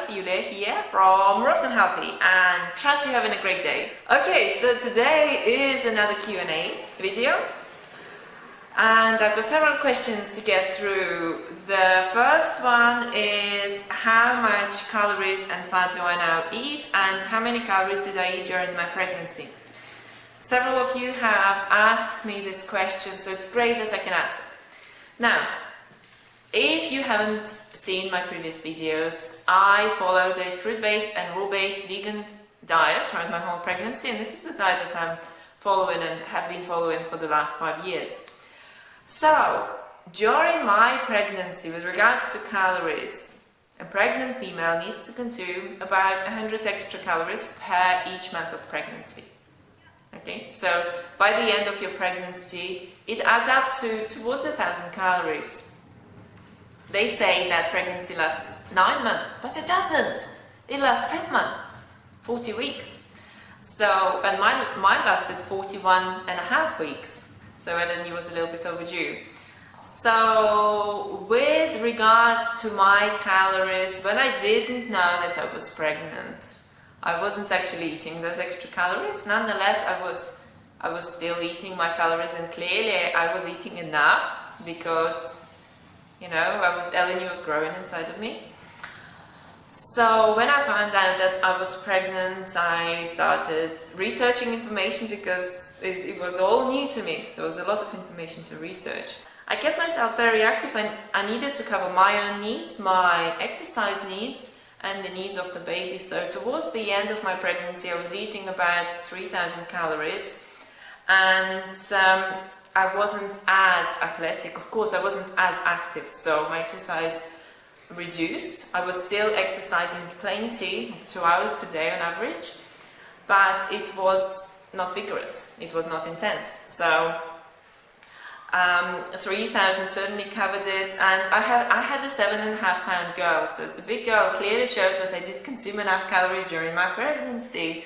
viewers, Yulia here from Roast and Healthy, and trust you're having a great day. Okay, so today is another Q&A video, and I've got several questions to get through. The first one is how much calories and fat do I now eat, and how many calories did I eat during my pregnancy? Several of you have asked me this question, so it's great that I can answer. Now, if you haven't seen my previous videos, I followed a fruit-based and raw-based vegan diet throughout my whole pregnancy, and this is the diet that I'm following and have been following for the last 5 years. So, during my pregnancy, with regards to calories, a pregnant female needs to consume about 100 extra calories per each month of pregnancy. Okay, so by the end of your pregnancy, it adds up to towards 1,000 calories. They say that pregnancy lasts 9 months, but it doesn't. It lasts 10 months, 40 weeks. So, and mine lasted 41 and a half weeks. So Eleni was a little bit overdue. So, with regards to my calories, when I didn't know that I was pregnant, I wasn't actually eating those extra calories. Nonetheless, I was still eating my calories, and clearly I was eating enough because, you know, Eleni was growing inside of me. So when I found out that I was pregnant, I started researching information because it was all new to me. There was a lot of information to research. I kept myself very active, and I needed to cover my own needs, my exercise needs, and the needs of the baby. So towards the end of my pregnancy, I was eating about 3,000 calories, and I wasn't as athletic. Of course, I wasn't as active, so my exercise reduced. I was still exercising plenty, 2 hours per day on average, but it was not vigorous, it was not intense. So 3,000 certainly covered it, and I had a 7.5-pound girl, so it's a big girl. Clearly shows that I did consume enough calories during my pregnancy.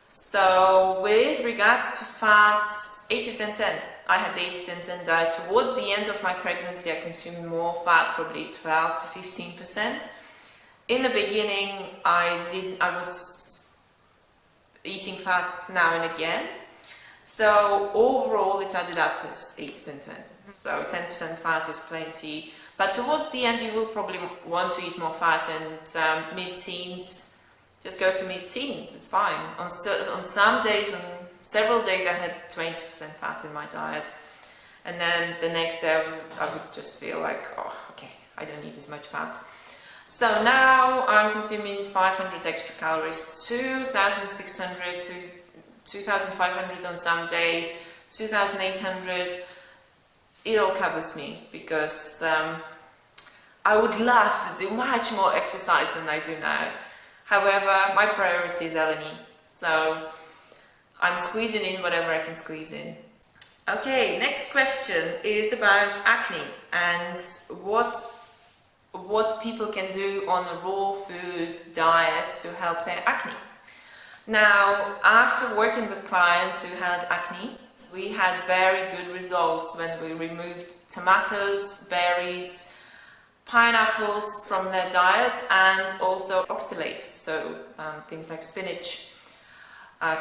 So with regards to fats, 80-10-10. I had the 80-10-10 diet. Towards the end of my pregnancy, I consumed more fat, probably 12 to 15%. In the beginning, I was eating fats now and again. So overall, it added up as 80-10-10. So 10% fat is plenty. But towards the end, you will probably want to eat more fat, and mid-teens. Just go to mid-teens, it's fine. On some days, on several days, I had 20% fat in my diet. And then the next day I would just feel like, oh, okay, I don't need as much fat. So now I'm consuming 500 extra calories, 2,600 to 2,500 on some days, 2,800. It all covers me because I would love to do much more exercise than I do now. However, my priority is Eleni, so I'm squeezing in whatever I can squeeze in. Okay, next question is about acne and what people can do on a raw food diet to help their acne. Now, after working with clients who had acne, we had very good results when we removed tomatoes, berries, pineapples from their diet, and also oxalates, so things like spinach,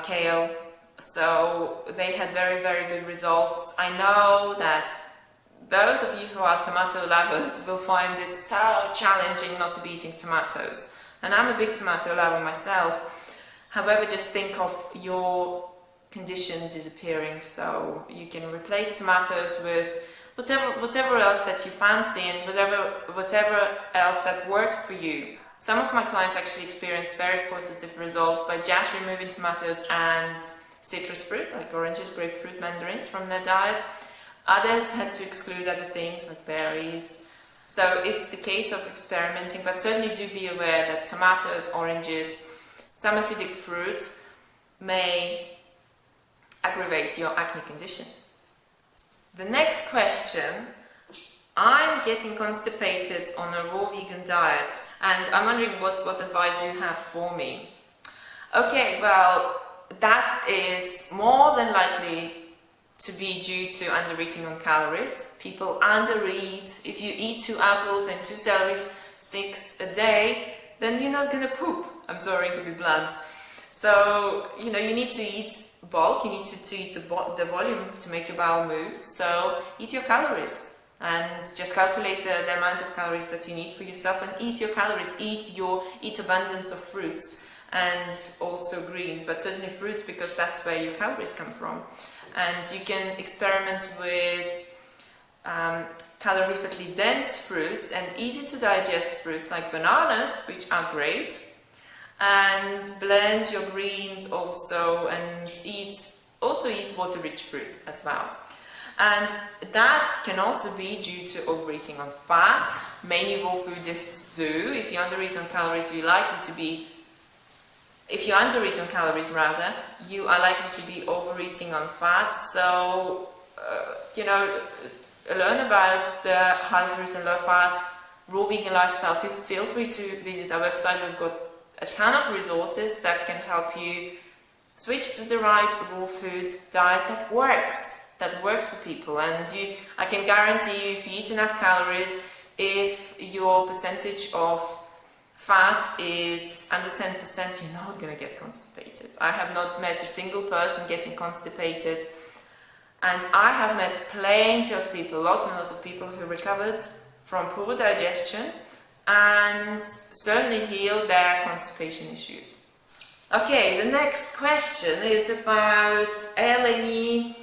kale. So they had very, very good results. I know that those of you who are tomato lovers will find it so challenging not to be eating tomatoes. And I'm a big tomato lover myself. However, just think of your condition disappearing, so you can replace tomatoes with whatever else that you fancy, and whatever else that works for you. Some of my clients actually experienced very positive results by just removing tomatoes and citrus fruit, like oranges, grapefruit, mandarins from their diet. Others had to exclude other things like berries. So it's the case of experimenting, but certainly do be aware that tomatoes, oranges, some acidic fruit may aggravate your acne condition. The next question: I'm getting constipated on a raw vegan diet, and I'm wondering what advice do you have for me? Okay, well, that is more than likely to be due to under-eating on calories. People under-eat. If you eat 2 apples and 2 celery sticks a day, then you're not gonna poop. I'm sorry to be blunt. So, you know, you need to eat bulk, you need to eat the volume to make your bowel move. So eat your calories and just calculate the amount of calories that you need for yourself, and eat your calories, eat abundance of fruits and also greens, but certainly fruits, because that's where your calories come from. And you can experiment with calorifically dense fruits and easy to digest fruits like bananas, which are great, and blend your greens also, and eat water-rich fruit as well. And that can also be due to overeating on fat. Many raw foodists do. If you undereat on calories, you are likely to be overeating on fat. So, you know, learn about the high fruit and low fat raw vegan lifestyle. Feel free to visit our website. We've got a ton of resources that can help you switch to the right raw food diet that works for people. And I can guarantee you, if you eat enough calories, if your percentage of fat is under 10%, you're not going to get constipated. I have not met a single person getting constipated, and I have met plenty of people, lots and lots of people who recovered from poor digestion and certainly healed their constipation issues. Okay, the next question is about Eleni.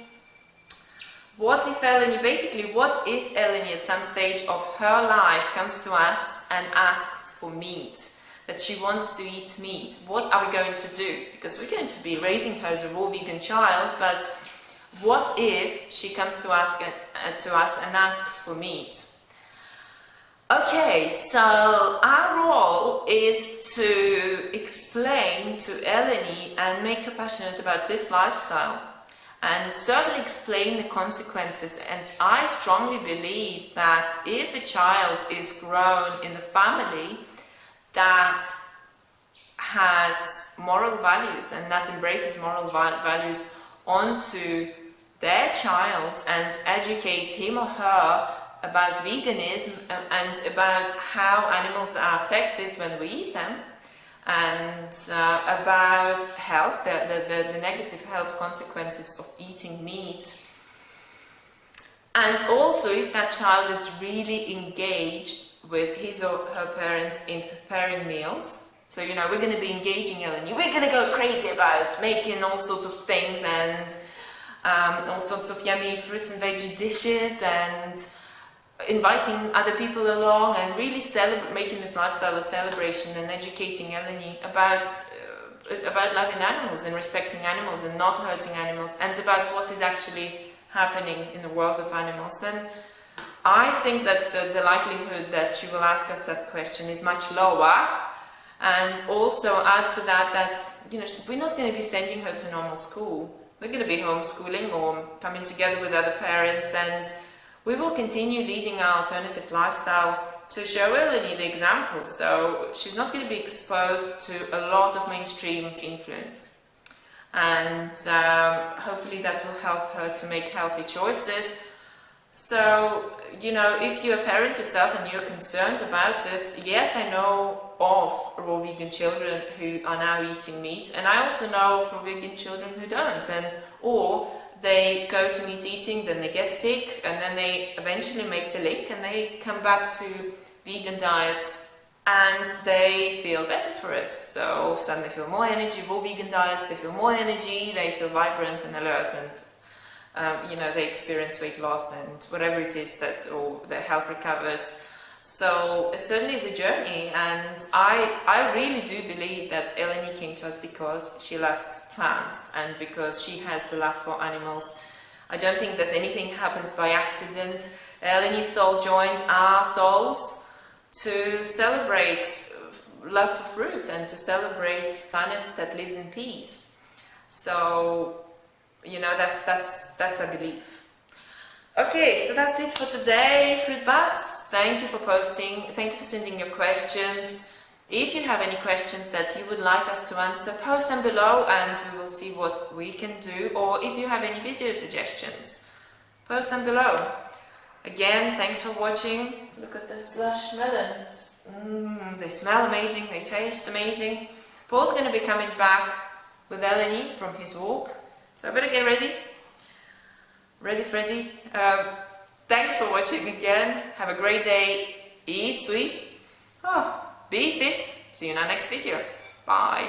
What if Eleni at some stage of her life comes to us and asks for meat, that she wants to eat meat? What are we going to do? Because we're going to be raising her as a raw vegan child, but what if she comes to us and asks for meat? Okay, so our role is to explain to Eleni and make her passionate about this lifestyle, and certainly explain the consequences. And I strongly believe that if a child is grown in a family that has moral values and that embraces moral values onto their child and educates him or her about veganism and about how animals are affected when we eat them, and about health, the negative health consequences of eating meat. And also, if that child is really engaged with his or her parents in preparing meals, so, you know, we're going to be engaging Eleni, we're going to go crazy about making all sorts of things and all sorts of yummy fruits and veggie dishes, and inviting other people along, and really making this lifestyle a celebration, and educating Eleni about loving animals and respecting animals and not hurting animals, and about what is actually happening in the world of animals, then I think that the likelihood that she will ask us that question is much lower. And also add to that, you know, we're not going to be sending her to normal school. We're going to be homeschooling or coming together with other parents, and we will continue leading our alternative lifestyle to show Eleni the example. So she's not going to be exposed to a lot of mainstream influence, and hopefully that will help her to make healthy choices. So, you know, if you're a parent yourself and you're concerned about it, yes, I know of raw vegan children who are now eating meat, and I also know of raw vegan children who don't, or they go to meat eating, then they get sick, and then they eventually make the link and they come back to vegan diets and they feel better for it. So all of a sudden they feel more energy. Raw vegan diets, they feel more energy, they feel vibrant and alert, and you know, they experience weight loss and whatever it is or their health recovers. So it certainly is a journey, and I really do believe that Eleni came to us because she loves plants and because she has the love for animals. I don't think that anything happens by accident. Eleni's soul joined our souls to celebrate love for fruit and to celebrate a planet that lives in peace. So, you know, that's I believe. Okay, so that's it for today, Fruit Bats. Thank you for posting, thank you for sending your questions. If you have any questions that you would like us to answer, post them below and we will see what we can do. Or if you have any video suggestions, post them below. Again, thanks for watching. Look at the slush melons. They smell amazing, they taste amazing. Paul's going to be coming back with Eleni from his walk, so I better get ready. Ready, Freddy. Thanks for watching again. Have a great day. Eat sweet. Be fit. See you in our next video. Bye.